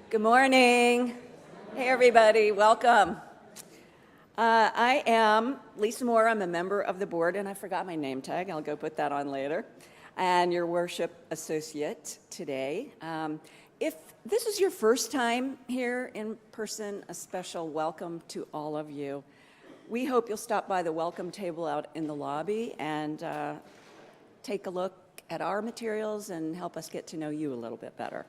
Good morning. Hey, everybody. Welcome. I am Lisa Moore. I'm a member of the board, and I forgot my name tag. I'll go put that on later. And your worship associate today. If this is your first time here in person, a special welcome to all of you. We hope you'll stop by the welcome table out in the lobby and take a look at our materials and help us get to know you a little bit better.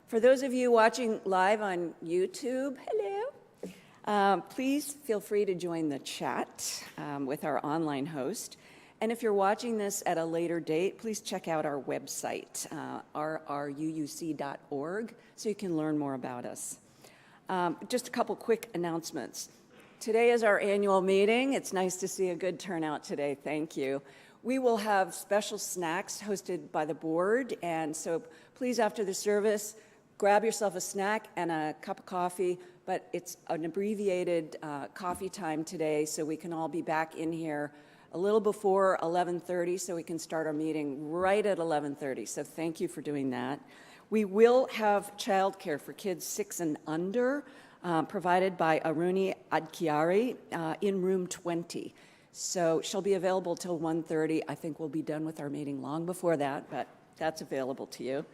For those of you watching live on YouTube, hello. Please feel free to join the chat with our online host. And if you're watching this at a later date, please check out our website, rruuc.org, so you can learn more about us. Just a couple quick announcements. Today is our annual meeting. It's nice to see a good turnout today. Thank you. We will have special snacks hosted by the board, and so please, after the service, grab yourself a snack and a cup of coffee, but it's an abbreviated coffee time today, so we can all be back in here a little before 11:30, so we can start our meeting right at 11:30. So thank you for doing that. We will have childcare for kids 6 and under, provided by Aruni Adkiari in room 20. So she'll be available till 1:30. I think we'll be done with our meeting long before that, but that's available to you.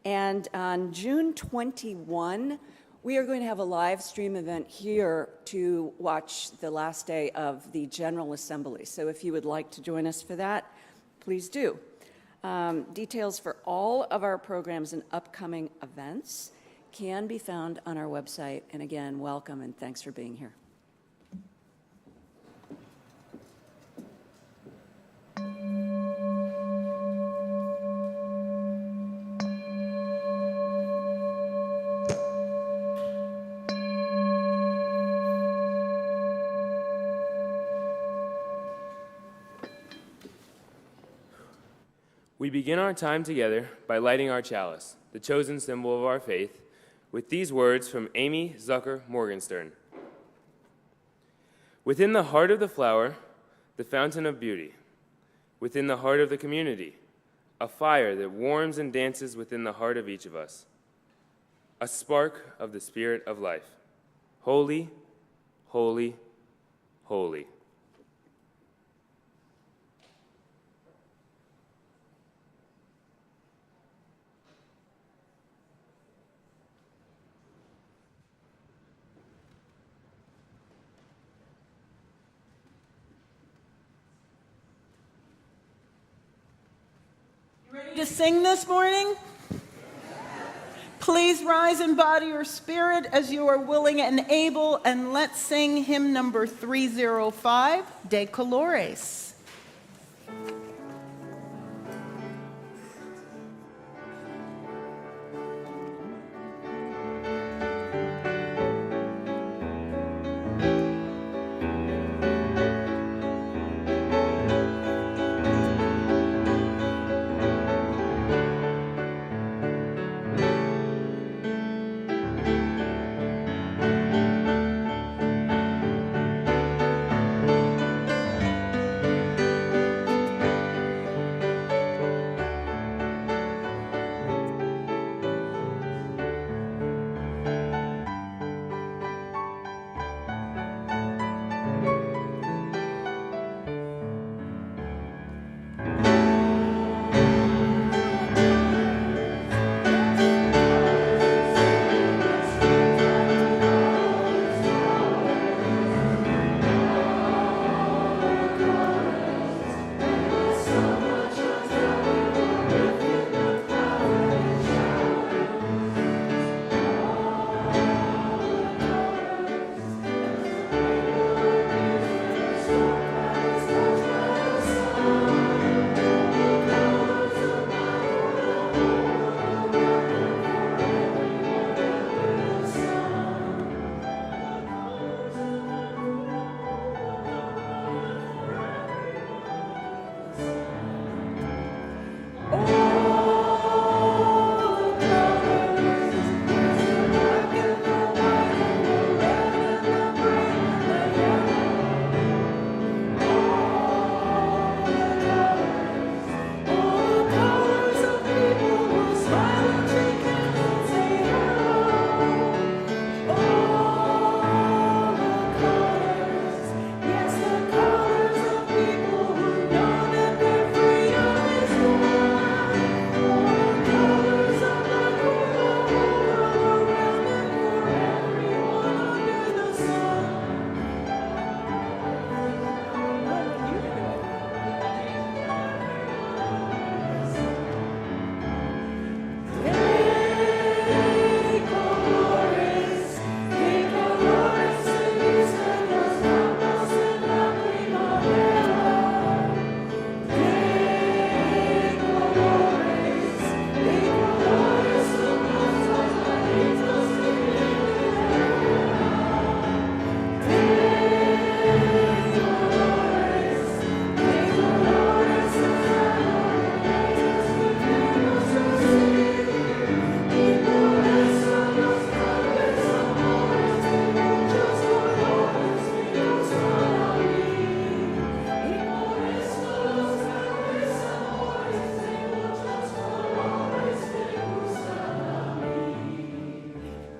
And on June 21, we are going to have a live stream event here to watch the last day of the General Assembly. So if you would like to join us for that, please do. Details for all of our programs and upcoming events can be found on our website. And again, welcome and thanks for being here. We begin our time together by lighting our chalice, the chosen symbol of our faith, with these words from Amy Zucker Morgenstern. Within the heart of the flower, the fountain of beauty. Within the heart of the community, a fire that warms and dances within the heart of each of us. A spark of the spirit of life. Holy, holy, holy. To sing this morning? Please rise in body or spirit as you are willing and able, and let's sing hymn number 305, De Colores.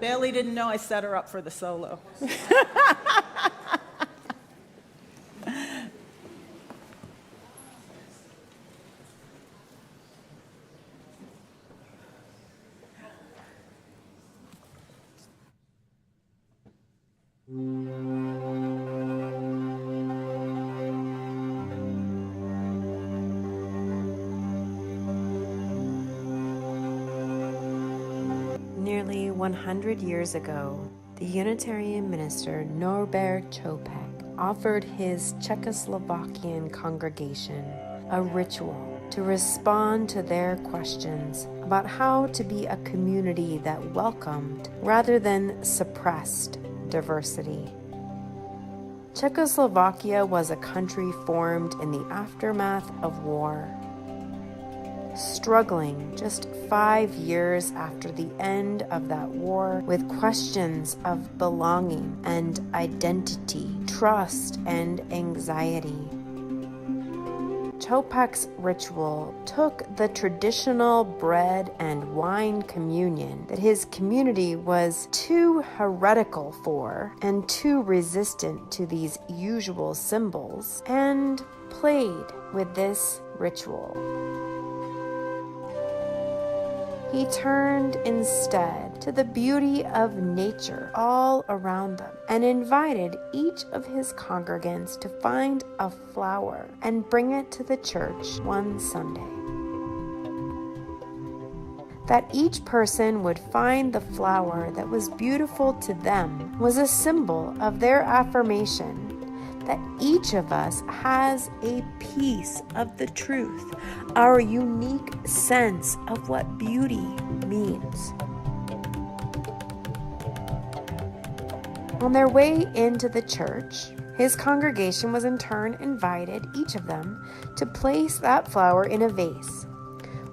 Bailey didn't know I set her up for the solo. Nearly 100 years ago, the Unitarian minister Norbert Chopek offered his Czechoslovakian congregation a ritual to respond to their questions about how to be a community that welcomed rather than suppressed diversity. Czechoslovakia was a country formed in the aftermath of war, struggling just 5 years after the end of that war with questions of belonging and identity, trust and anxiety. Chopek's ritual took the traditional bread and wine communion that his community was too heretical for and too resistant to these usual symbols and played with this ritual. He turned instead to the beauty of nature all around them and invited each of his congregants to find a flower and bring it to the church one Sunday. That each person would find the flower that was beautiful to them was a symbol of their affirmation that each of us has a piece of the truth, our unique sense of what beauty means. On their way into the church, his congregation was in turn invited, each of them, to place that flower in a vase,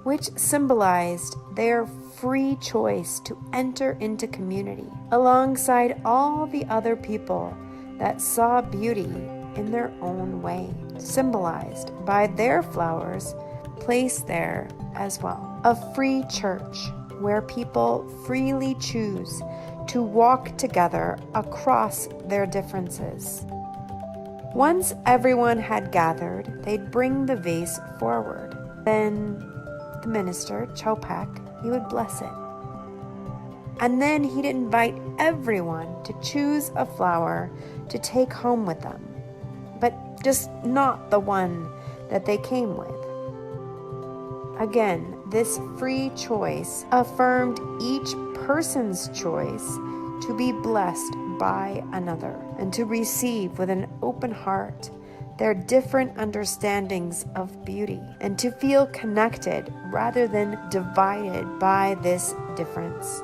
which symbolized their free choice to enter into community alongside all the other people that saw beauty in their own way, symbolized by their flowers placed there as well. A free church where people freely choose to walk together across their differences. Once everyone had gathered, they'd bring the vase forward. Then the minister, Chopek, he would bless it. And then he'd invite everyone to choose a flower to take home with them, but just not the one that they came with. Again, this free choice affirmed each person's choice to be blessed by another and to receive with an open heart their different understandings of beauty and to feel connected rather than divided by this difference.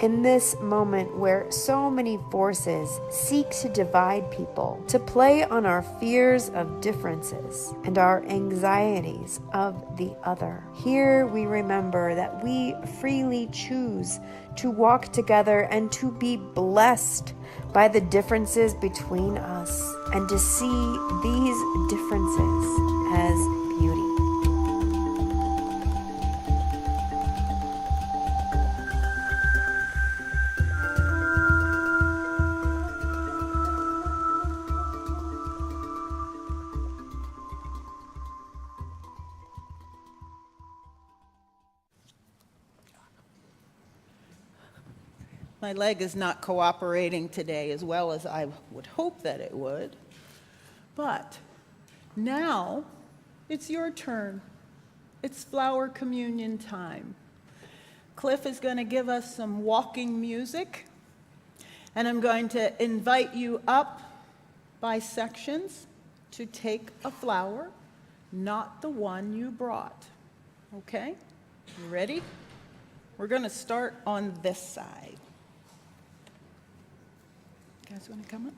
In this moment where so many forces seek to divide people, to play on our fears of differences and our anxieties of the other, here we remember that we freely choose to walk together and to be blessed by the differences between us and to see these differences as beauty. My leg is not cooperating today as well as I would hope that it would. But now it's your turn. It's flower communion time. Cliff is going to give us some walking music, and I'm going to invite you up by sections to take a flower, not the one you brought. Okay? You ready? We're going to start on this side. You guys want to come up?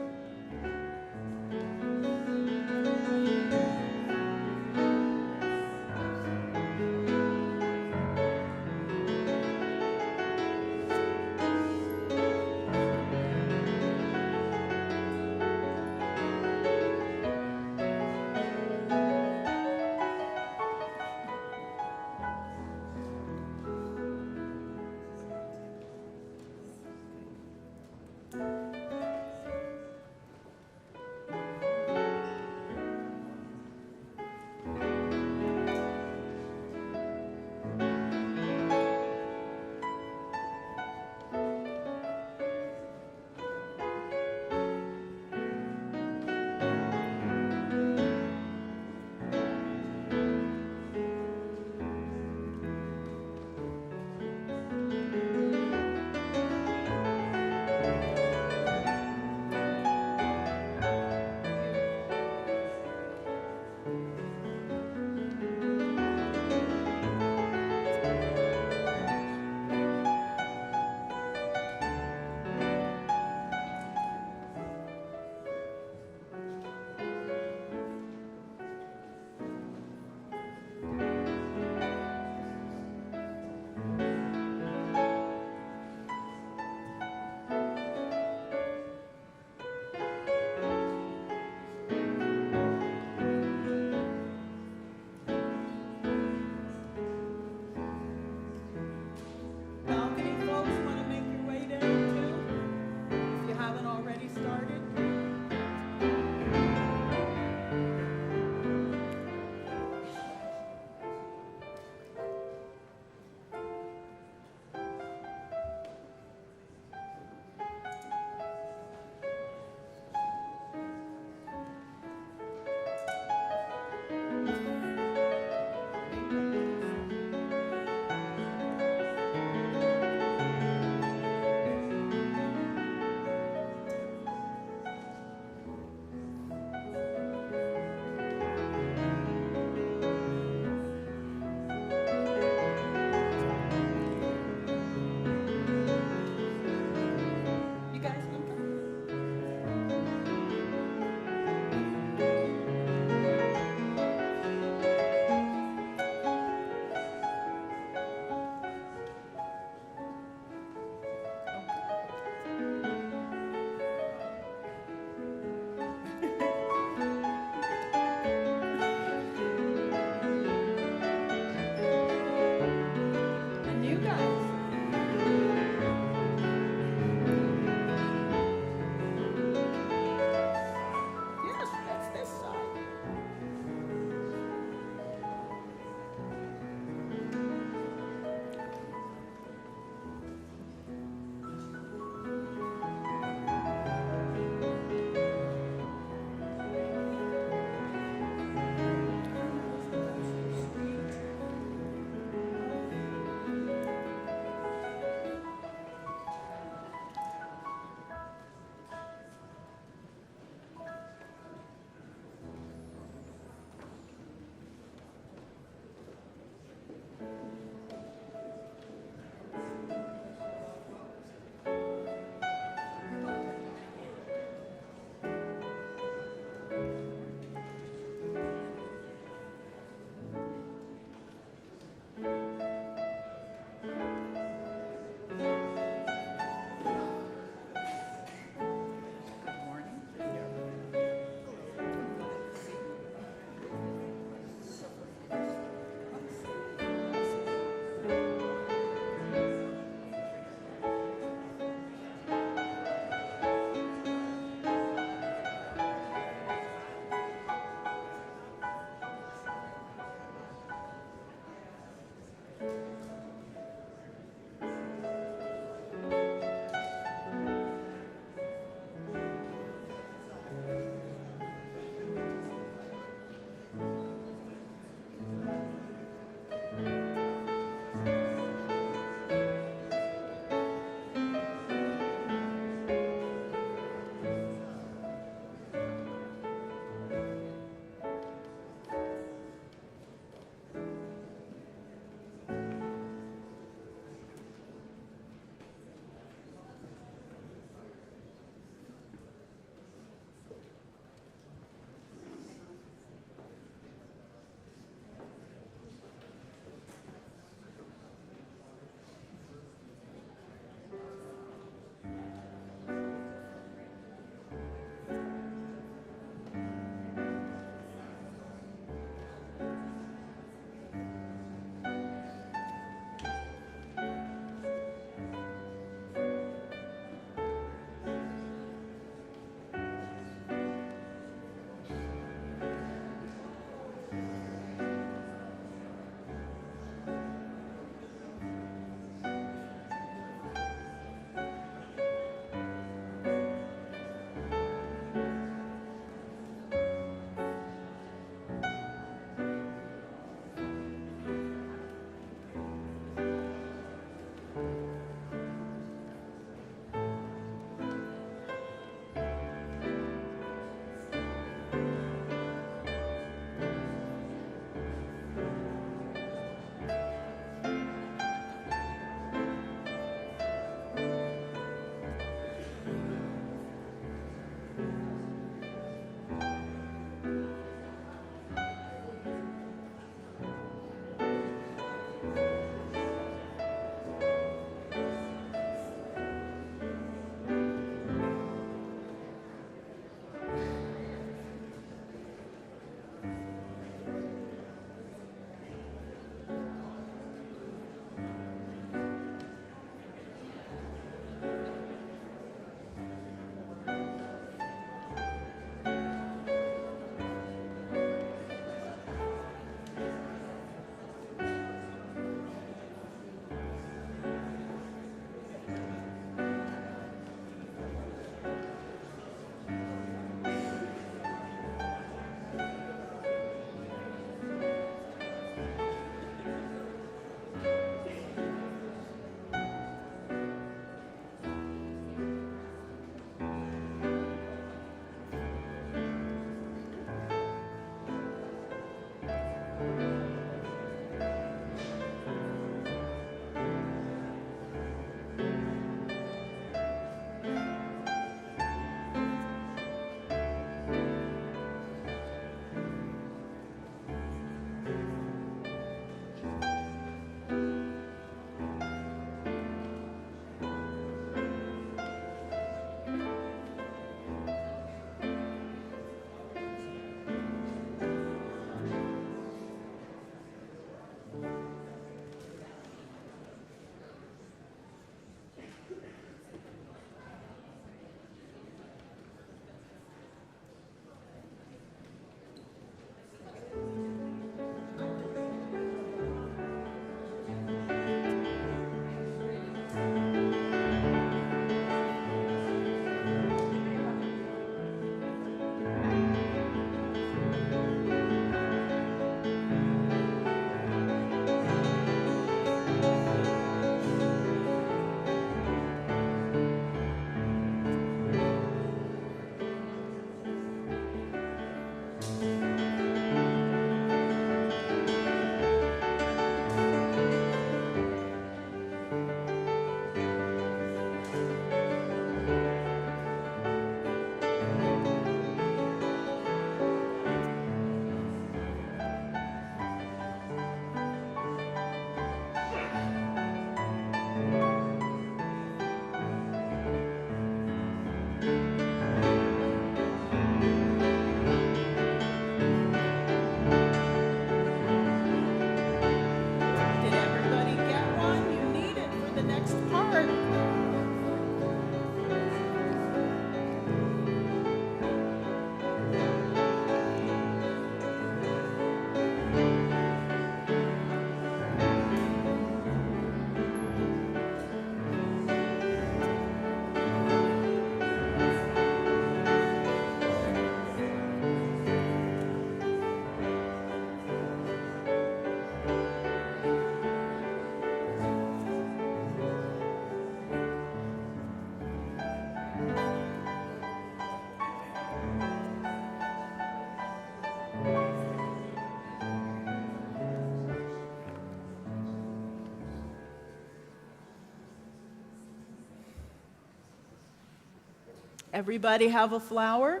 Everybody have a flower?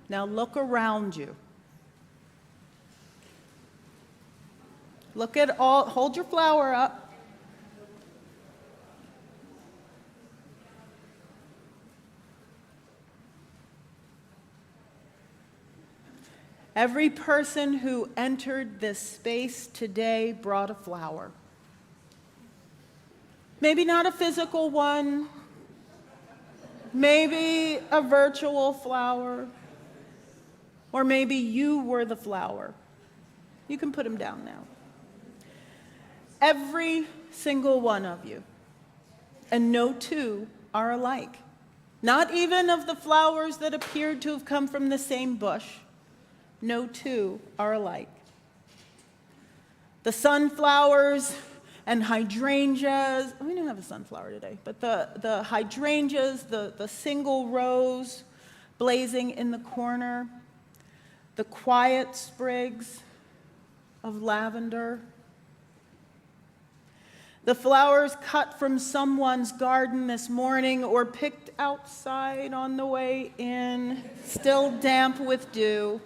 Now look around you. Look at all, hold your flower up. Every person who entered this space today brought a flower. Maybe not a physical one, maybe a virtual flower, or maybe you were the flower. You can put them down now. Every single one of you, and no two are alike. Not even of the flowers that appeared to have come from the same bush. No two are alike. The sunflowers and hydrangeas, we didn't have a sunflower today, but the hydrangeas, the single rose blazing in the corner, the quiet sprigs of lavender, the flowers cut from someone's garden this morning or picked outside on the way in, still damp with dew,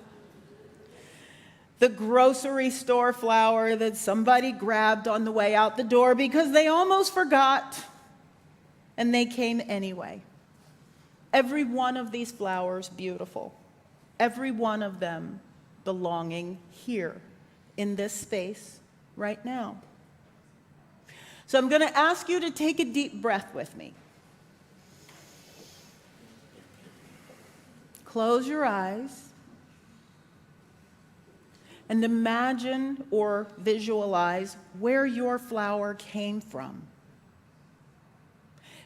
the grocery store flower that somebody grabbed on the way out the door because they almost forgot and they came anyway. Every one of these flowers beautiful. Every one of them belonging here in this space right now. So I'm going to ask you to take a deep breath with me. Close your eyes and imagine or visualize where your flower came from.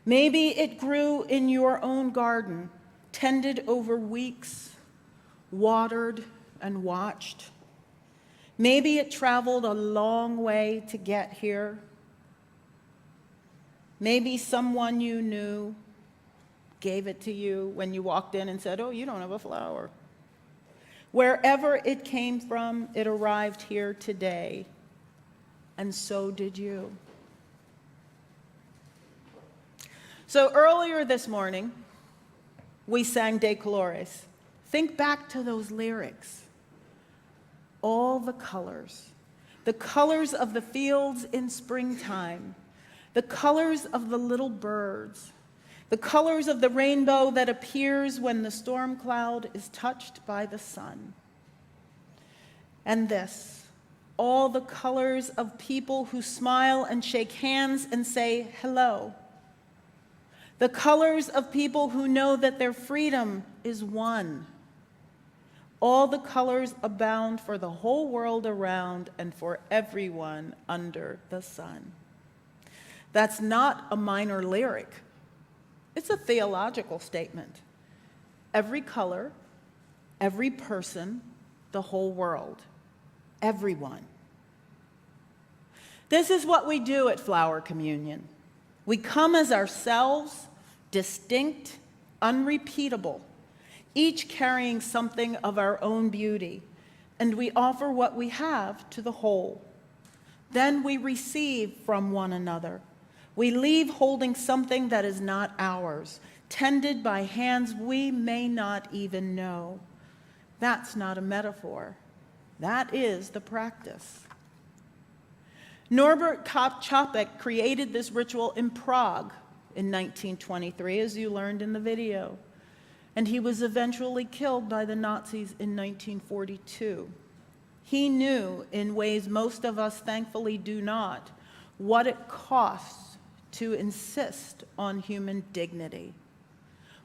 Maybe it grew in your own garden, tended over weeks, watered and watched. Maybe it traveled a long way to get here. Maybe someone you knew gave it to you when you walked in and said, "Oh, you don't have a flower." Wherever it came from, it arrived here today, and so did you. So earlier this morning, we sang De Colores. Think back to those lyrics. All the colors of the fields in springtime, the colors of the little birds, the colors of the rainbow that appears when the storm cloud is touched by the sun. And this, all the colors of people who smile and shake hands and say hello. The colors of people who know that their freedom is won. All the colors abound for the whole world around and for everyone under the sun. That's not a minor lyric. It's a theological statement. Every color, every person, the whole world, everyone. This is what we do at Flower Communion. We come as ourselves, distinct, unrepeatable, each carrying something of our own beauty, and we offer what we have to the whole. Then we receive from one another. We leave holding something that is not ours, tended by hands we may not even know. That's not a metaphor. That is the practice. Norbert Čapek created this ritual in Prague in 1923, as you learned in the video. And he was eventually killed by the Nazis in 1942. He knew, in ways most of us thankfully do not, what it costs to insist on human dignity,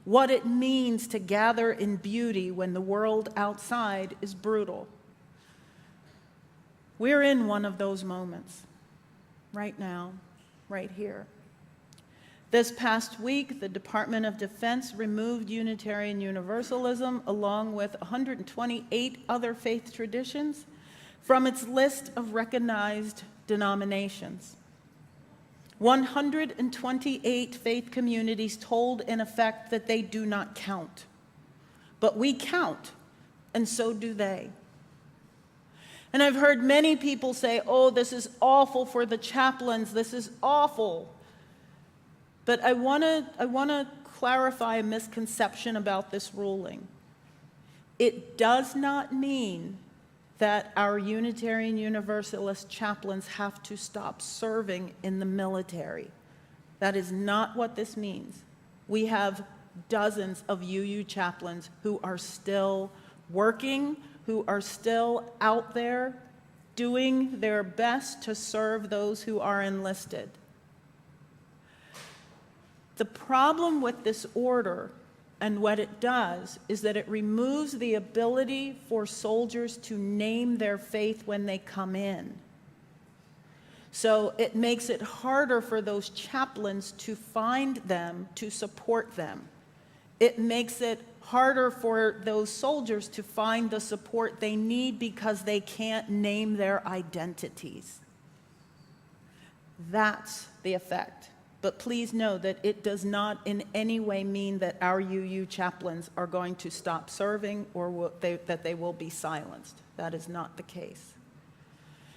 what it means to gather in beauty when the world outside is brutal. We're in one of those moments, right now, right here. This past week, the Department of Defense removed Unitarian Universalism, along with 128 other faith traditions, from its list of recognized denominations. 128 faith communities told, in effect, that they do not count. But we count, and so do they. And I've heard many people say, "Oh, this is awful for the chaplains, this is awful." But I want to clarify a misconception about this ruling. It does not mean that our Unitarian Universalist chaplains have to stop serving in the military. That is not what this means. We have dozens of UU chaplains who are still working, who are still out there doing their best to serve those who are enlisted. The problem with this order and what it does is that it removes the ability for soldiers to name their faith when they come in. So it makes it harder for those chaplains to find them, to support them. It makes it harder for those soldiers to find the support they need because they can't name their identities. That's the effect. But please know that it does not in any way mean that our UU chaplains are going to stop serving or that they will be silenced. That is not the case.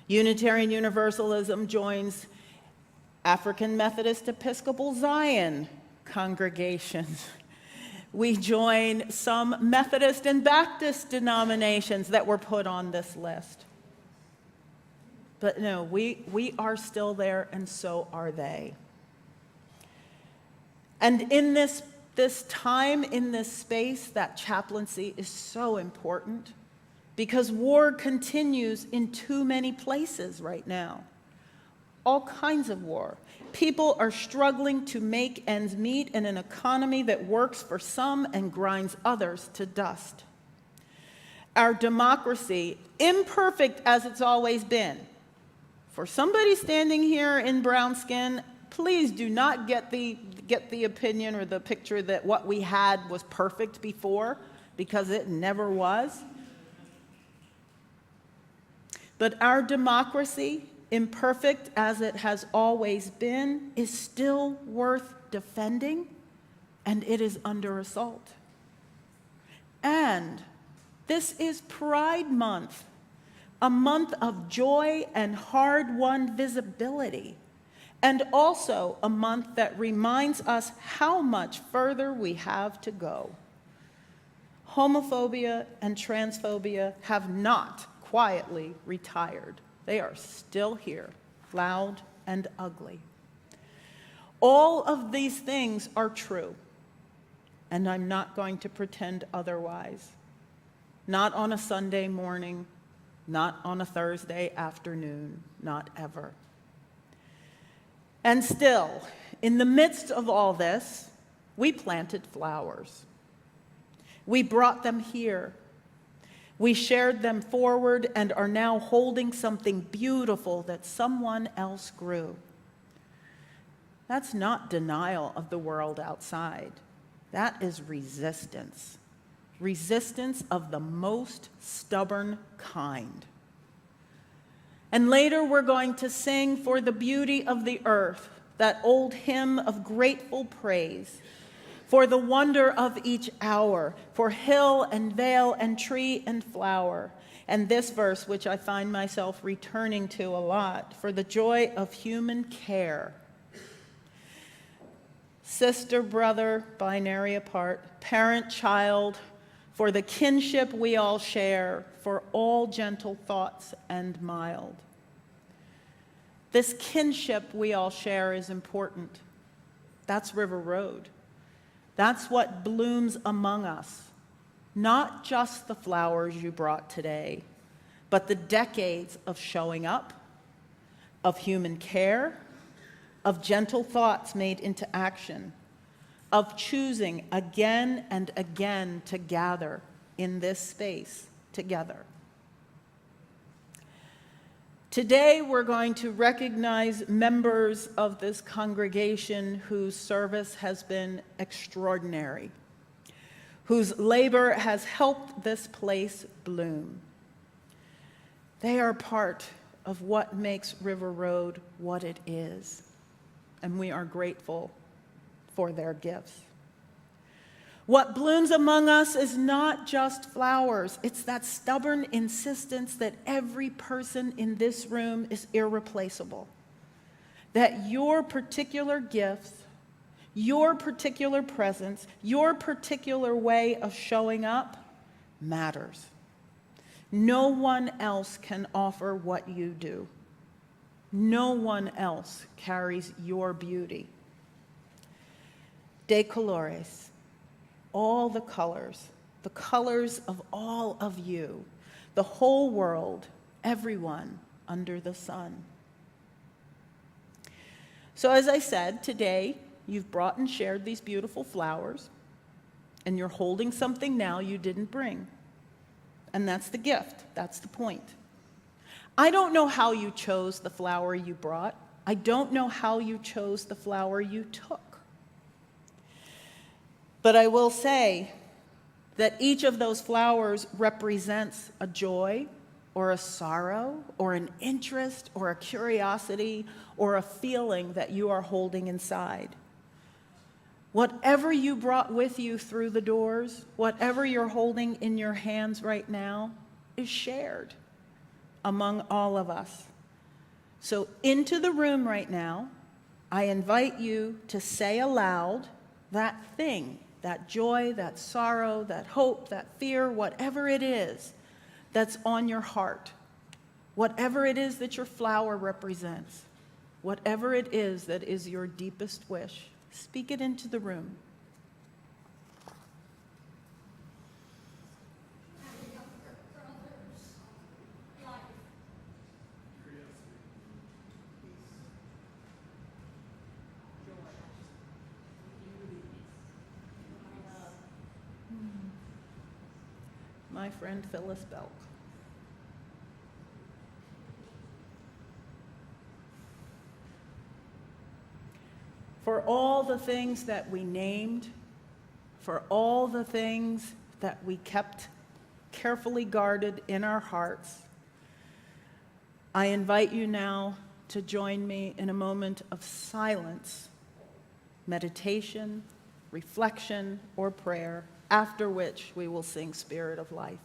Unitarian Universalism joins African Methodist Episcopal Zion congregations. We join some Methodist and Baptist denominations that were put on this list. But no, we are still there, and so are they. And in this time, in this space, that chaplaincy is so important because war continues in too many places right now. All kinds of war. People are struggling to make ends meet in an economy that works for some and grinds others to dust. Our democracy, imperfect as it's always been. For somebody standing here in brown skin, please do not get the opinion or the picture that what we had was perfect before, because it never was. But our democracy, imperfect as it has always been, is still worth defending, and it is under assault. And this is Pride Month, a month of joy and hard-won visibility, and also a month that reminds us how much further we have to go. Homophobia and transphobia have not quietly retired. They are still here, loud and ugly. All of these things are true, and I'm not going to pretend otherwise. Not on a Sunday morning, not on a Thursday afternoon, not ever. And still, in the midst of all this, we planted flowers. We brought them here. We shared them forward and are now holding something beautiful that someone else grew. That's not denial of the world outside. That is resistance. Resistance of the most stubborn kind. And later we're going to sing For the Beauty of the Earth, that old hymn of grateful praise, for the wonder of each hour, for hill and vale and tree and flower. And this verse, which I find myself returning to a lot, for the joy of human care. Sister, brother, binary apart, parent, child, for the kinship we all share, for all gentle thoughts and mild. This kinship we all share is important. That's River Road. That's what blooms among us. Not just the flowers you brought today, but the decades of showing up, of human care, of gentle thoughts made into action, of choosing again and again to gather in this space together. Today, we're going to recognize members of this congregation whose service has been extraordinary, whose labor has helped this place bloom. They are part of what makes River Road what it is, and we are grateful for their gifts. What blooms among us is not just flowers. It's that stubborn insistence that every person in this room is irreplaceable. That your particular gifts, Your particular presence, your particular way of showing up matters. No one else can offer what you do. No one else carries your beauty. De colores, all the colors of all of you, the whole world, everyone under the sun. So as I said, today you've brought and shared these beautiful flowers, and you're holding something now you didn't bring. And that's the gift, that's the point. I don't know how you chose the flower you brought. I don't know how you chose the flower you took. But I will say that each of those flowers represents a joy or a sorrow or an interest or a curiosity or a feeling that you are holding inside. Whatever you brought with you through the doors, whatever you're holding in your hands right now, is shared among all of us. So into the room right now, I invite you to say aloud that thing, that joy, that sorrow, that hope, that fear, whatever it is that's on your heart, whatever it is that your flower represents, whatever it is that is your deepest wish, speak it into the room. My friend Phyllis Belk. For all the things that we named, for all the things that we kept carefully guarded in our hearts, I invite you now to join me in a moment of silence, meditation, reflection, or prayer, after which we will sing Spirit of Life.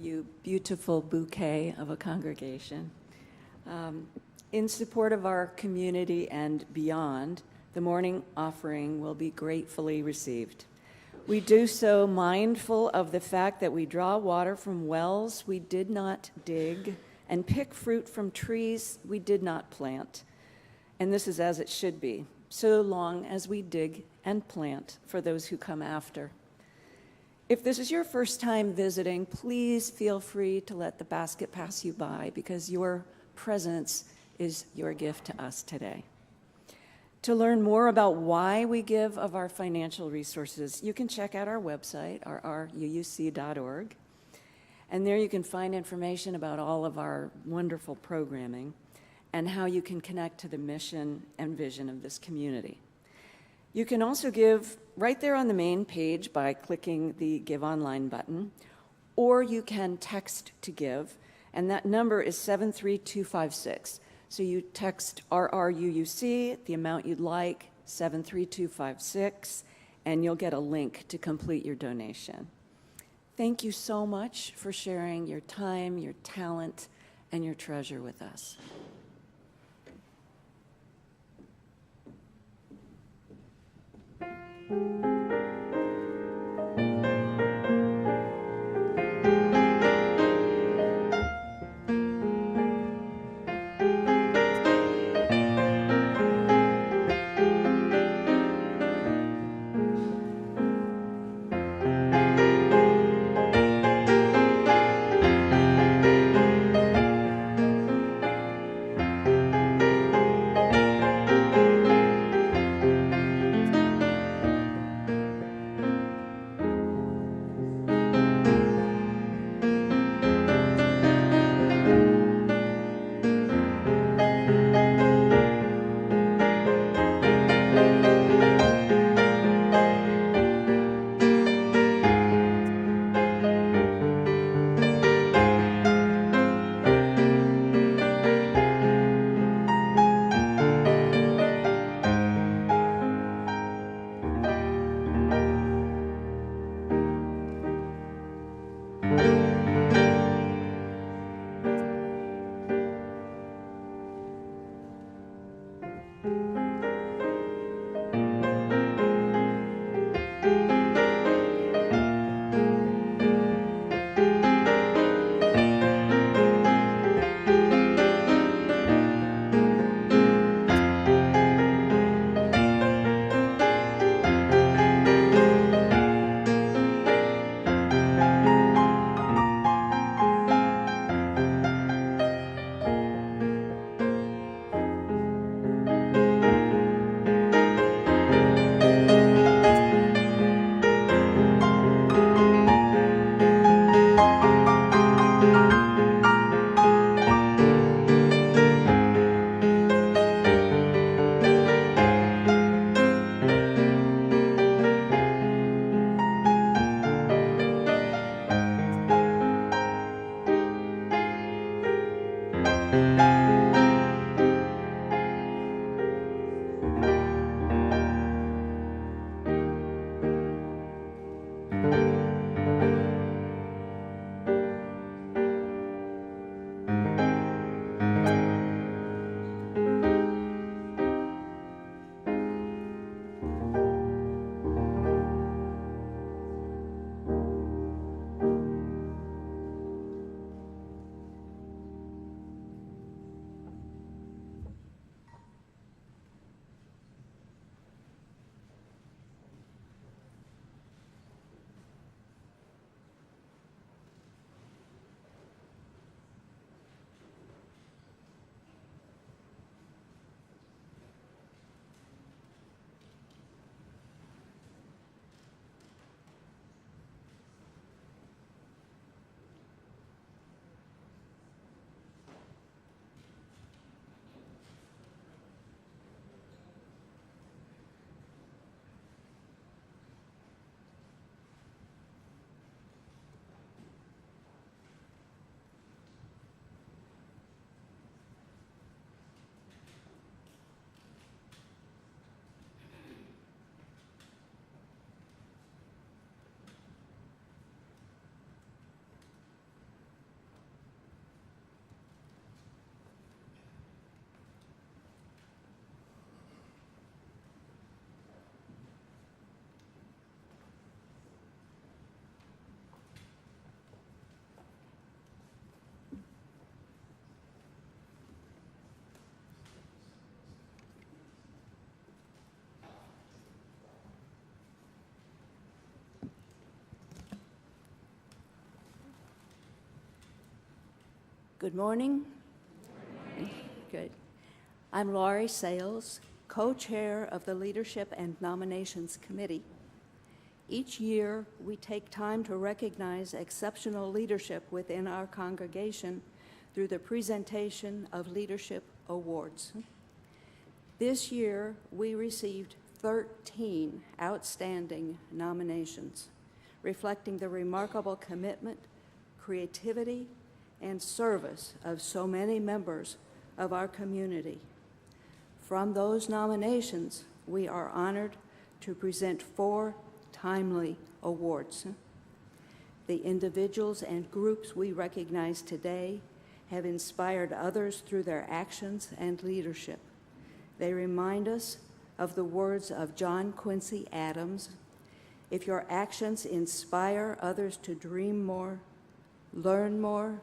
you beautiful bouquet of a congregation. In support of our community and beyond, the morning offering will be gratefully received. We do so mindful of the fact that we draw water from wells we did not dig and pick fruit from trees we did not plant. And this is as it should be, so long as we dig and plant for those who come after. If this is your first time visiting, please feel free to let the basket pass you by, because your presence is your gift to us today. To learn more about why we give of our financial resources, you can check out our website, ruuc.org, and there you can find information about all of our wonderful programming and how you can connect to the mission and vision of this community. You can also give right there on the main page by clicking the Give Online button, or you can text to give, and that number is 73256. So you text RRUUC, the amount you'd like, 73256, and you'll get a link to complete your donation. Thank you so much for sharing your time, your talent, and your treasure with us. Good morning. Good. I'm Laurie Sales, co-chair of the Leadership and Nominations Committee. Each year, we take time to recognize exceptional leadership within our congregation through the presentation of leadership awards. This year, we received 13 outstanding nominations, reflecting the remarkable commitment, creativity, and service of so many members of our community. From those nominations, we are honored to present 4 timely awards. The individuals and groups we recognize today have inspired others through their actions and leadership. They remind us of the words of John Quincy Adams, "If your actions inspire others to dream more, learn more,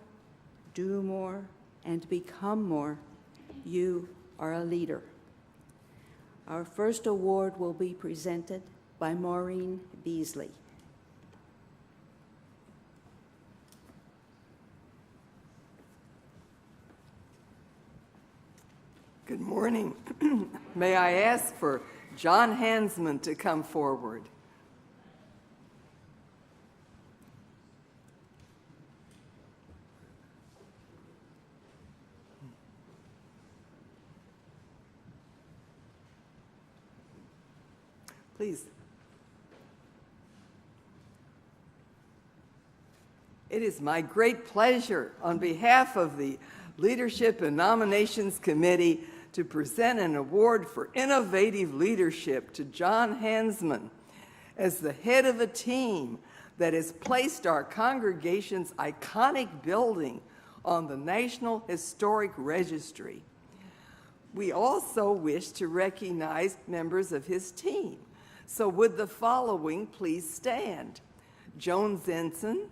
do more, and become more, you are a leader." Our first award will be presented by Maureen Beasley. Good morning. May I ask for John Hansman to come forward? Please. It is my great pleasure on behalf of the Leadership and Nominations Committee to present an award for innovative leadership to John Hansman as the head of a team that has placed our congregation's iconic building on the National Historic Registry. We also wish to recognize members of his team. So would the following please stand? Joan Zenson,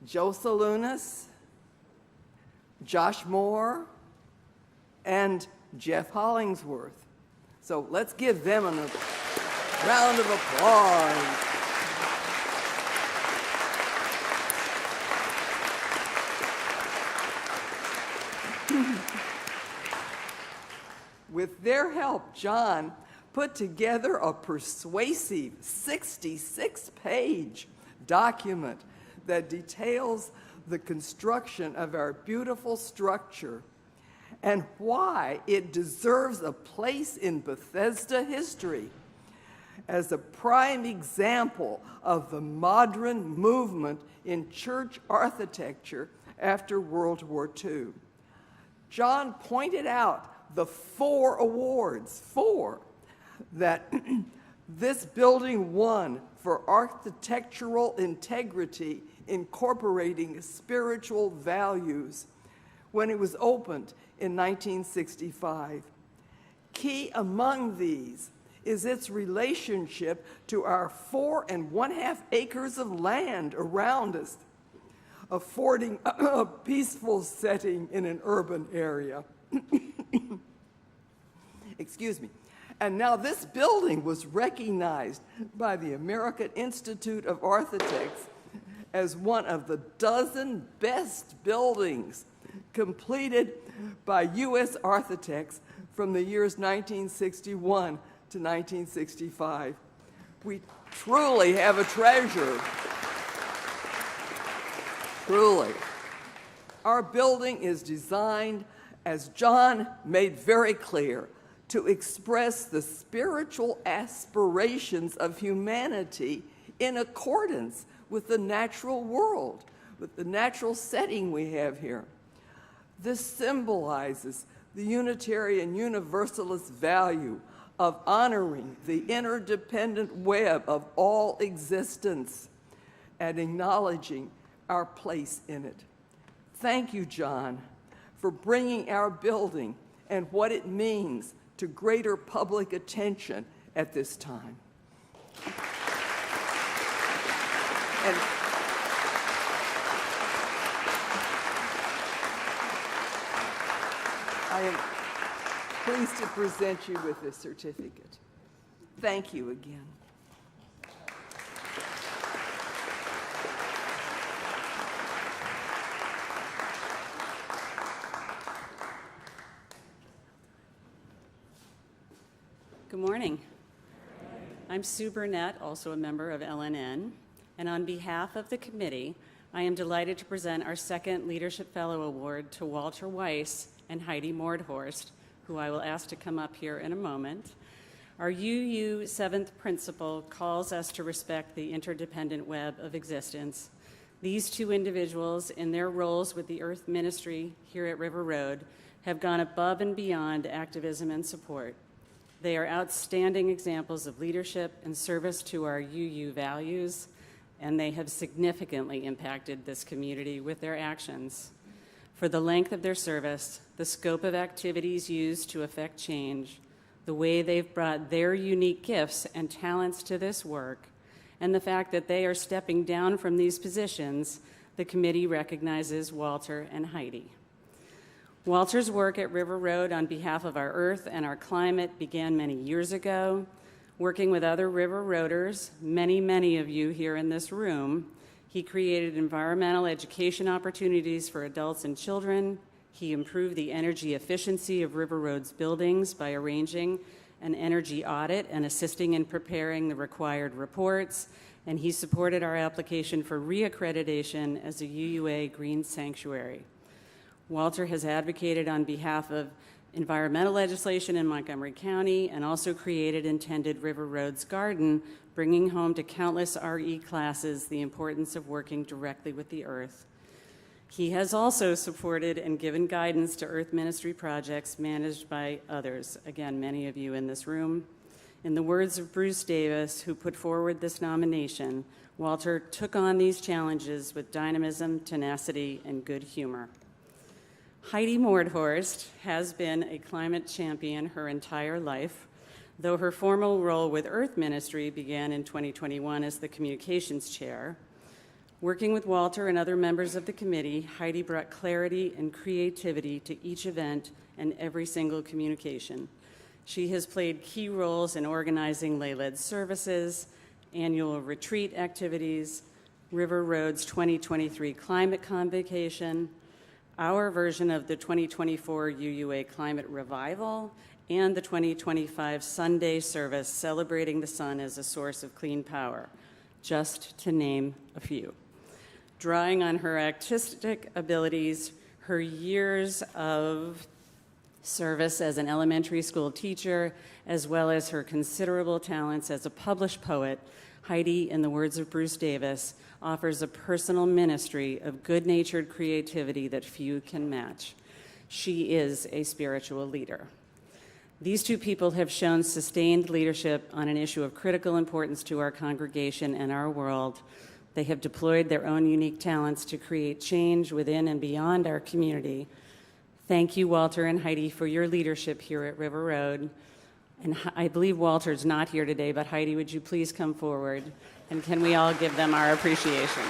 Joe Solunas, Josh Moore, and Jeff Hollingsworth. So let's give them a round of applause. With their help, John put together a persuasive 66-page document that details the construction of our beautiful structure and why it deserves a place in Bethesda history as a prime example of the modern movement in church architecture after World War II. John pointed out the 4 awards, that this building won for architectural integrity incorporating spiritual values when it was opened in 1965. Key among these is its relationship to our 4.5 acres of land around us, affording a peaceful setting in an urban area. Excuse me. And now this building was recognized by the American Institute of Architects as one of the 12 best buildings completed by U.S. architects from the years 1961 to 1965. We truly have a treasure. Truly. Our building is designed, as John made very clear, to express the spiritual aspirations of humanity in accordance with the natural world, with the natural setting we have here. This symbolizes the Unitarian Universalist value of honoring the interdependent web of all existence and acknowledging our place in it. Thank you, John, for bringing our building and what it means to greater public attention at this time. And I am pleased to present you with this certificate. Thank you again. Good morning. I'm Sue Burnett, also a member of LNN, and on behalf of the committee, I am delighted to present our second Leadership Fellow Award to Walter Weiss and Heidi Mordhorst, who I will ask to come up here in a moment. Our UU 7th principle calls us to respect the interdependent web of existence. These two individuals, in their roles with the Earth Ministry here at River Road, have gone above and beyond activism and support. They are outstanding examples of leadership and service to our UU values, and they have significantly impacted this community with their actions. For the length of their service, the scope of activities used to affect change, the way they've brought their unique gifts and talents to this work, and the fact that they are stepping down from these positions, the committee recognizes Walter and Heidi. Walter's work at River Road on behalf of our Earth and our climate began many years ago. Working with other River Roaders, many of you here in this room, he created environmental education opportunities for adults and children. He improved the energy efficiency of River Road's buildings by arranging an energy audit and assisting in preparing the required reports, and he supported our application for reaccreditation as a UUA Green Sanctuary. Walter has advocated on behalf of environmental legislation in Montgomery County and also created and tended River Road's garden, bringing home to countless RE classes the importance of working directly with the earth. He has also supported and given guidance to Earth Ministry projects managed by others, again, many of you in this room. In the words of Bruce Davis, who put forward this nomination, Walter took on these challenges with dynamism, tenacity, and good humor. Heidi Mordhorst has been a climate champion her entire life, though her formal role with Earth Ministry began in 2021 as the communications chair. Working with Walter and other members of the committee, Heidi brought clarity and creativity to each event and every single communication. She has played key roles in organizing lay-led services, annual retreat activities, River Road's 2023 climate convocation, our version of the 2024 UUA Climate Revival, and the 2025 Sunday service celebrating the sun as a source of clean power, just to name a few. Drawing on her artistic abilities, her years of service as an elementary school teacher, as well as her considerable talents as a published poet, Heidi, in the words of Bruce Davis, offers a personal ministry of good-natured creativity that few can match. She is a spiritual leader. These two people have shown sustained leadership on an issue of critical importance to our congregation and our world. They have deployed their own unique talents to create change within and beyond our community. Thank you, Walter and Heidi, for your leadership here at River Road. And I believe Walter's not here today, but Heidi, would you please come forward? And can we all give them our appreciation?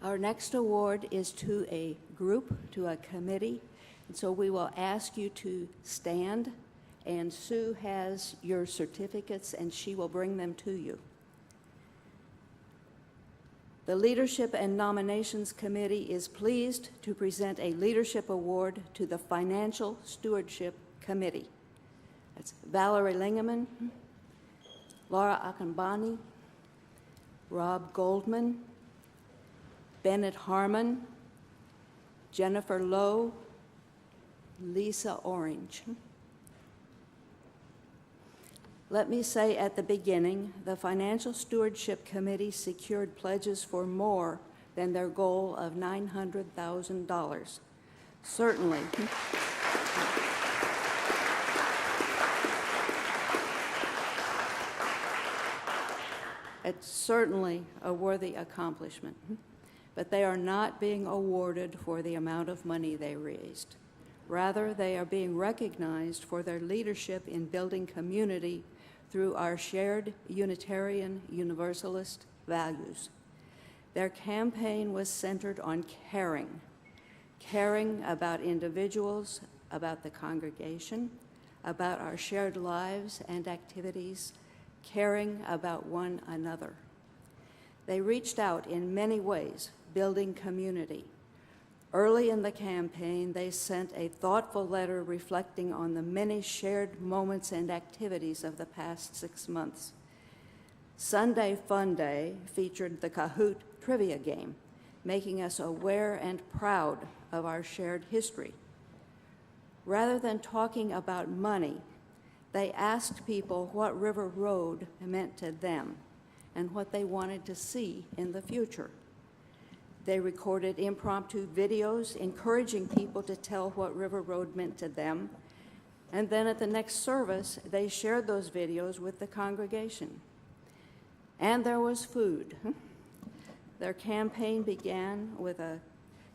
Our next award is to a group, to a committee, and so we will ask you to stand, and Sue has your certificates, and she will bring them to you. The Leadership and Nominations Committee is pleased to present a leadership award to the Financial Stewardship Committee. That's Valerie Lingeman, Laura Akanbani, Rob Goldman, Bennett Harmon, Jennifer Lowe, Lisa Orange. Let me say at the beginning, the Financial Stewardship Committee secured pledges for more than their goal of $900,000. Certainly. It's certainly a worthy accomplishment. But they are not being awarded for the amount of money they raised. Rather, they are being recognized for their leadership in building community through our shared Unitarian Universalist values. Their campaign was centered on caring about individuals, about the congregation, about our shared lives and activities, caring about one another. They reached out in many ways, building community. Early in the campaign, they sent a thoughtful letter reflecting on the many shared moments and activities of the past 6 months. Sunday Fun Day featured the Kahoot trivia game, making us aware and proud of our shared history. Rather than talking about money, they asked people what River Road meant to them and what they wanted to see in the future. They recorded impromptu videos encouraging people to tell what River Road meant to them, and then at the next service, they shared those videos with the congregation. And there was food. Their campaign began with a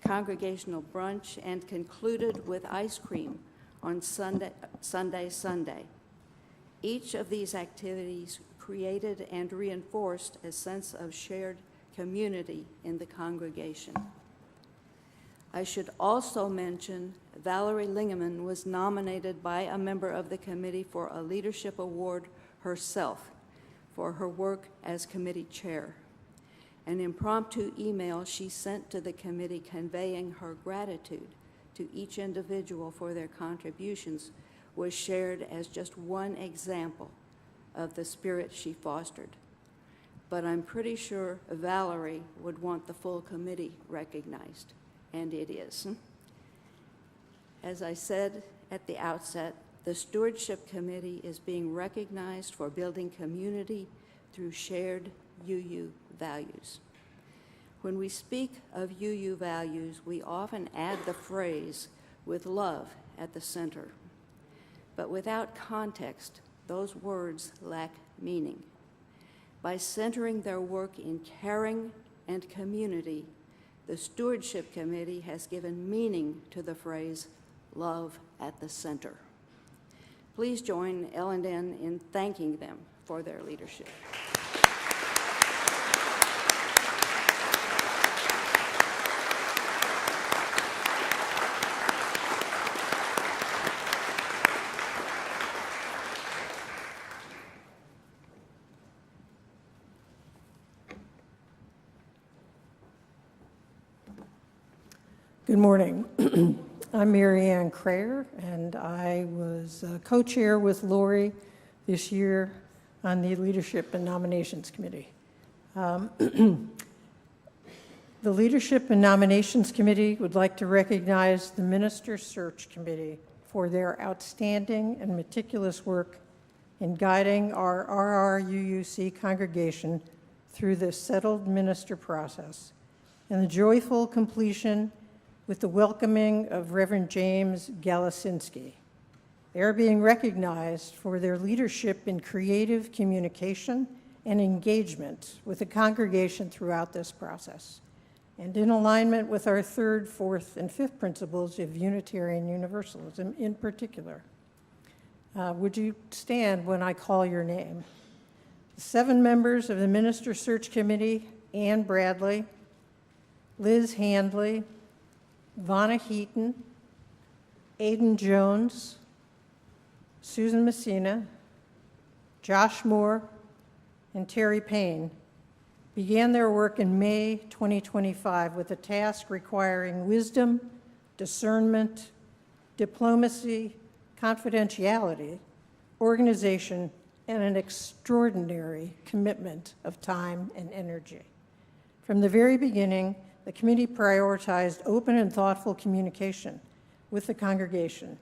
congregational brunch and concluded with ice cream on Sunday. Each of these activities created and reinforced a sense of shared community in the congregation. I should also mention Valerie Lingeman was nominated by a member of the committee for a leadership award herself for her work as committee chair. An impromptu email she sent to the committee conveying her gratitude to each individual for their contributions was shared as just one example of the spirit she fostered. But I'm pretty sure Valerie would want the full committee recognized, and it is. As I said at the outset, the Stewardship Committee is being recognized for building community through shared UU values. When we speak of UU values, we often add the phrase, with love at the center. But without context, those words lack meaning. By centering their work in caring and community, the Stewardship Committee has given meaning to the phrase, love at the center. Please join L&N in thanking them for their leadership. Good morning. I'm Mary Ann Crayer, and I was co-chair with Lori this year on the Leadership and Nominations Committee. The Leadership and Nominations Committee would like to recognize the Minister Search Committee for their outstanding and meticulous work in guiding our RRUUC congregation through the settled minister process and the joyful completion with the welcoming of Reverend James Galasinski. They are being recognized for their leadership in creative communication and engagement with the congregation throughout this process, and in alignment with our third, fourth, and fifth principles of Unitarian Universalism in particular. Would you stand when I call your name? The 7 members of the Minister Search Committee: Ann Bradley, Liz Handley, Vonna Heaton, Aidan Jones, Susan Messina, Josh Moore, and Terry Payne, began their work in May 2025 with a task requiring wisdom, discernment, diplomacy, confidentiality, organization, and an extraordinary commitment of time and energy. From the very beginning, the committee prioritized open and thoughtful communication with the congregation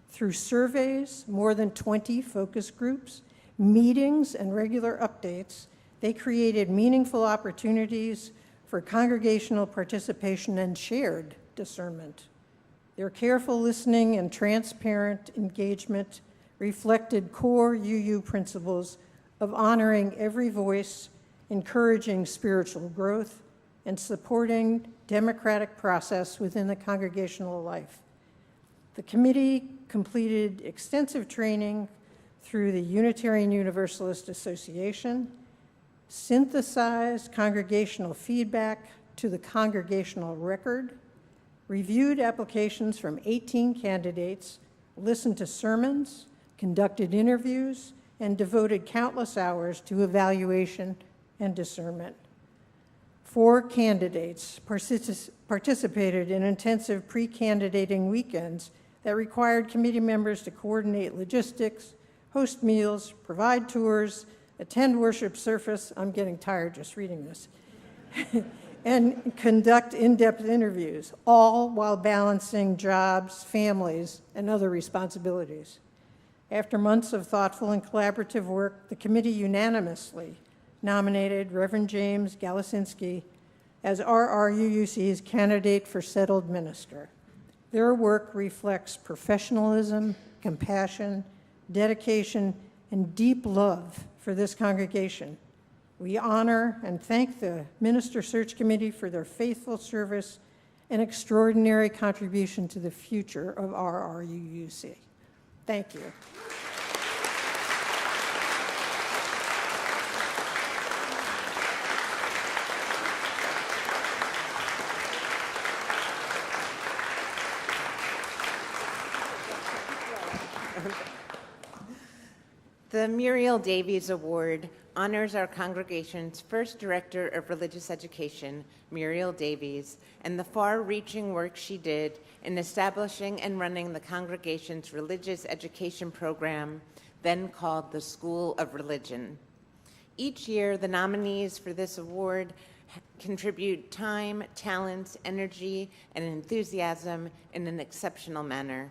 through surveys, more than 20 focus groups, meetings, and regular updates. They created meaningful opportunities for congregational participation and shared discernment. Their careful listening and transparent engagement reflected core UU principles of honoring every voice, encouraging spiritual growth, and supporting democratic process within the congregational life. The committee completed extensive training through the Unitarian Universalist Association, synthesized congregational feedback to the congregational record, reviewed applications from 18 candidates, listened to sermons, conducted interviews, and devoted countless hours to evaluation and discernment. 4 candidates participated in intensive pre-candidating weekends that required committee members to coordinate logistics, host meals, provide tours, attend worship service, I'm getting tired just reading this, and conduct in-depth interviews, all while balancing jobs, families, and other responsibilities. After months of thoughtful and collaborative work, the committee unanimously nominated Reverend James Galasinski as RRUUC's candidate for settled minister. Their work reflects professionalism, compassion, dedication, and deep love for this congregation. We honor and thank the Minister Search Committee for their faithful service and extraordinary contribution to the future of RRUUC. Thank you. The Muriel Davies Award honors our congregation's first director of religious education, Muriel Davies, and the far-reaching work she did in establishing and running the congregation's religious education program, then called the School of Religion. Each year, the nominees for this award contribute time, talents, energy, and enthusiasm in an exceptional manner.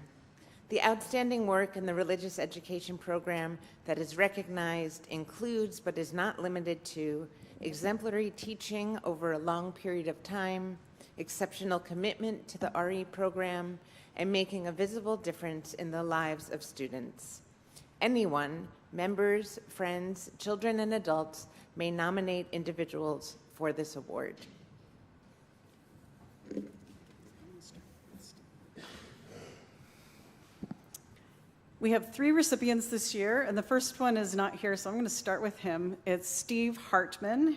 The outstanding work in the religious education program that is recognized includes, but is not limited to, exemplary teaching over a long period of time, exceptional commitment to the RE program, and making a visible difference in the lives of students. Anyone, members, friends, children, and adults, may nominate individuals for this award. We have 3 recipients this year, and the first one is not here, so I'm going to start with him. It's Steve Hartman.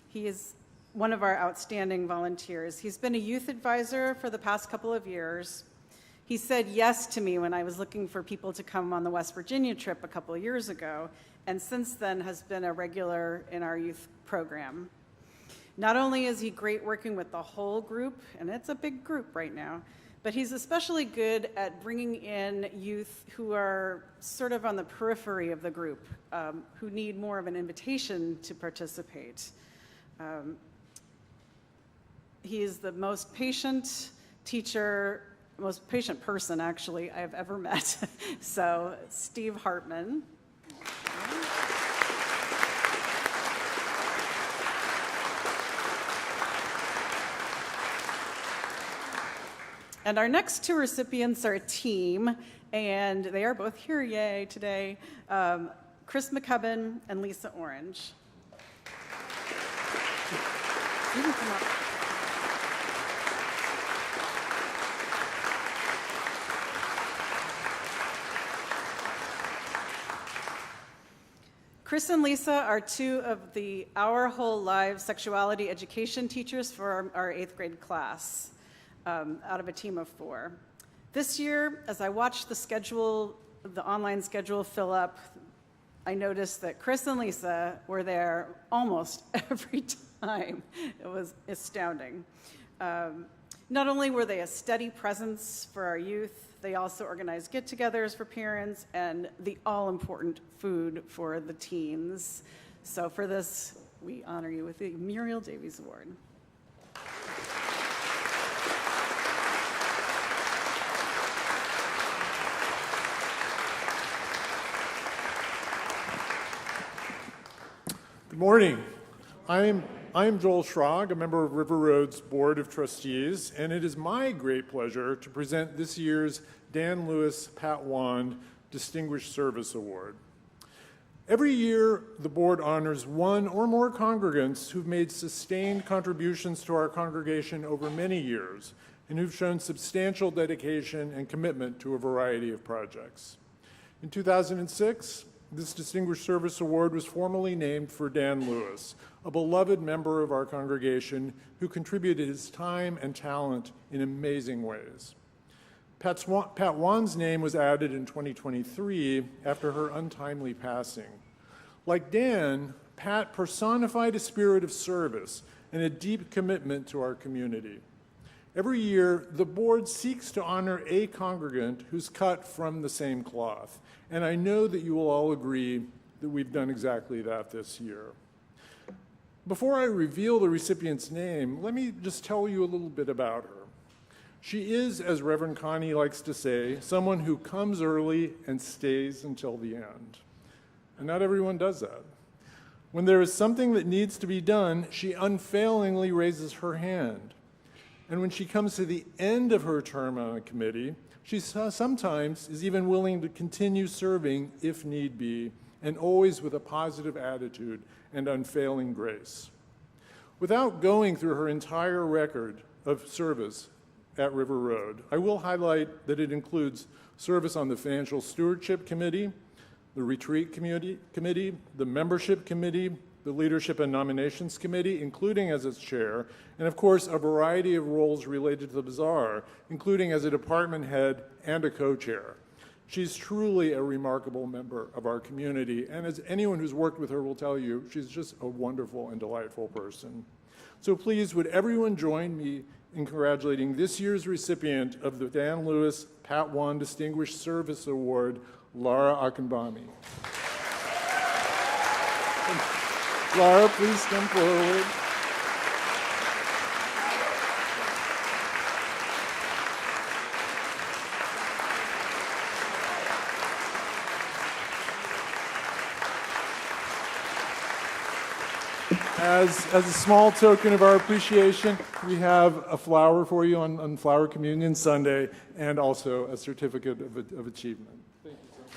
He is one of our outstanding volunteers. He's been a youth advisor for the past couple of years. He said yes to me when I was looking for people to come on the West Virginia trip a couple of years ago, and since then has been a regular in our youth program. Not only is he great working with the whole group, and it's a big group right now, but he's especially good at bringing in youth who are sort of on the periphery of the group, who need more of an invitation to participate. He is the most patient teacher, most patient person, actually, I've ever met. So, Steve Hartman. And our next 2 recipients are a team, and they are both here, yay, today. Chris McCubbin and Lisa Orange. You can come up. Chris and Lisa are 2 of the Our Whole Lives sexuality education teachers for our 8th grade class. Out of a team of 4. This year, as I watched the schedule, the online schedule fill up, I noticed that Chris and Lisa were there almost every time. It was astounding. Not only were they a steady presence for our youth, they also organized get-togethers for parents and the all-important food for the teens. So for this, we honor you with the Muriel Davies Award. Good morning. I am Joel Schrag, a member of River Road's Board of Trustees, and it is my great pleasure to present this year's Dan Lewis Pat Wand Distinguished Service Award. Every year, the board honors 1 or more congregants who've made sustained contributions to our congregation over many years and who've shown substantial dedication and commitment to a variety of projects. In 2006, this Distinguished Service Award was formally named for Dan Lewis, a beloved member of our congregation who contributed his time and talent in amazing ways. Pat Wan's name was added in 2023 after her untimely passing. Like Dan, Pat personified a spirit of service and a deep commitment to our community. Every year, the board seeks to honor a congregant who's cut from the same cloth, and I know that you will all agree that we've done exactly that this year. Before I reveal the recipient's name, let me just tell you a little bit about her. She is, as Reverend Connie likes to say, someone who comes early and stays until the end. And not everyone does that. When there is something that needs to be done, she unfailingly raises her hand. And when she comes to the end of her term on a committee, she sometimes is even willing to continue serving if need be, and always with a positive attitude and unfailing grace. Without going through her entire record of service at River Road, I will highlight that it includes service on the Financial Stewardship Committee, the Retreat Committee, the Membership Committee, the Leadership and Nominations Committee, including as its chair, and of course a variety of roles related to the Bazaar, including as a department head and a co-chair. She's truly a remarkable member of our community, and as anyone who's worked with her will tell you, she's just a wonderful and delightful person. So please, would everyone join me in congratulating this year's recipient of the Dan Lewis Pat Wan Distinguished Service Award, Laura Akinbami. Laura, please come forward. As a small token of our appreciation, we have a flower for you on Flower Communion Sunday, and also a certificate of achievement. Thank you so much.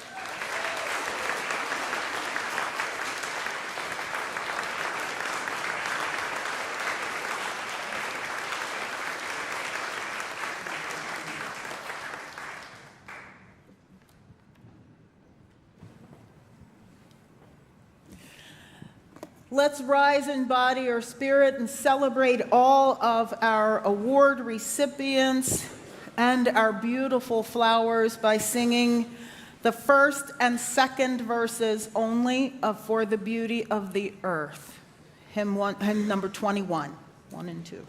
Let's rise in body or spirit and celebrate all of our award recipients and our beautiful flowers by singing the first and second verses only of For the Beauty of the Earth, hymn number 21, 1 and 2.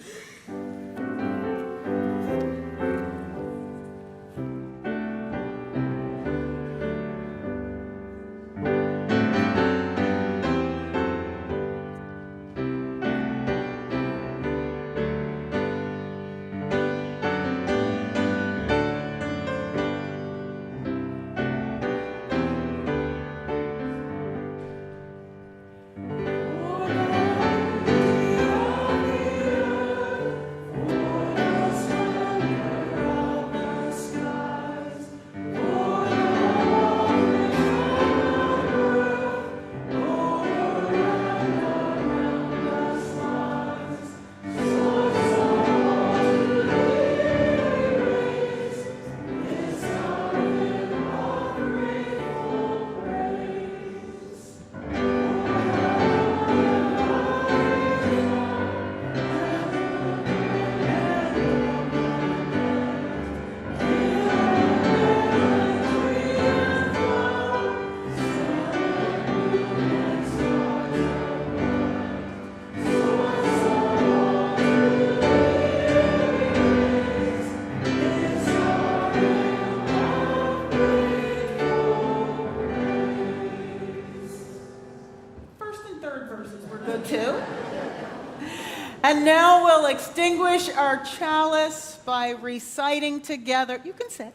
And now we'll extinguish our chalice by reciting together, you can sit,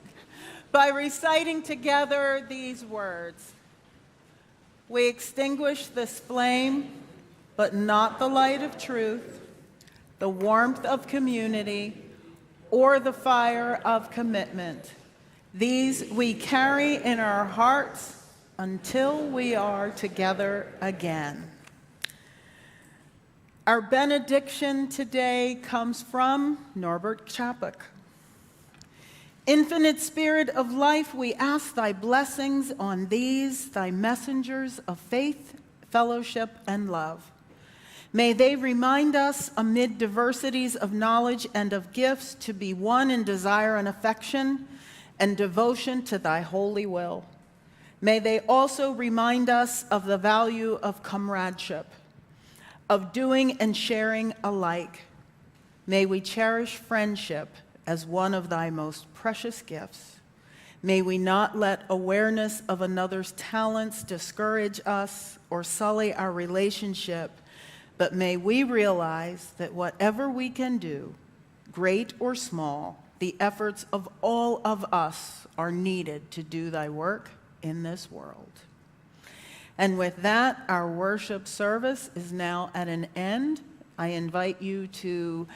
by reciting together these words. We extinguish this flame, but not the light of truth, the warmth of community, or the fire of commitment. These we carry in our hearts until we are together again. Our benediction today comes from Norbert Chapek. Infinite Spirit of life, we ask thy blessings on these, thy messengers of faith, fellowship, and love. May they remind us amid diversities of knowledge and of gifts to be one in desire and affection and devotion to thy holy will. May they also remind us of the value of comradeship, of doing and sharing alike. May we cherish friendship as one of thy most precious gifts. May we not let awareness of another's talents discourage us or sully our relationship, but may we realize that whatever we can do, great or small, the efforts of all of us are needed to do thy work in this world. And with that, our worship service is now at an end. I invite you to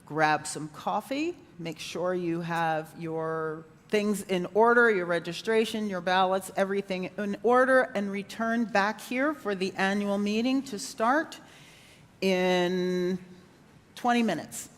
grab some coffee, make sure you have your things in order, your registration, your ballots, everything in order, and return back here for the annual meeting to start in 20 minutes.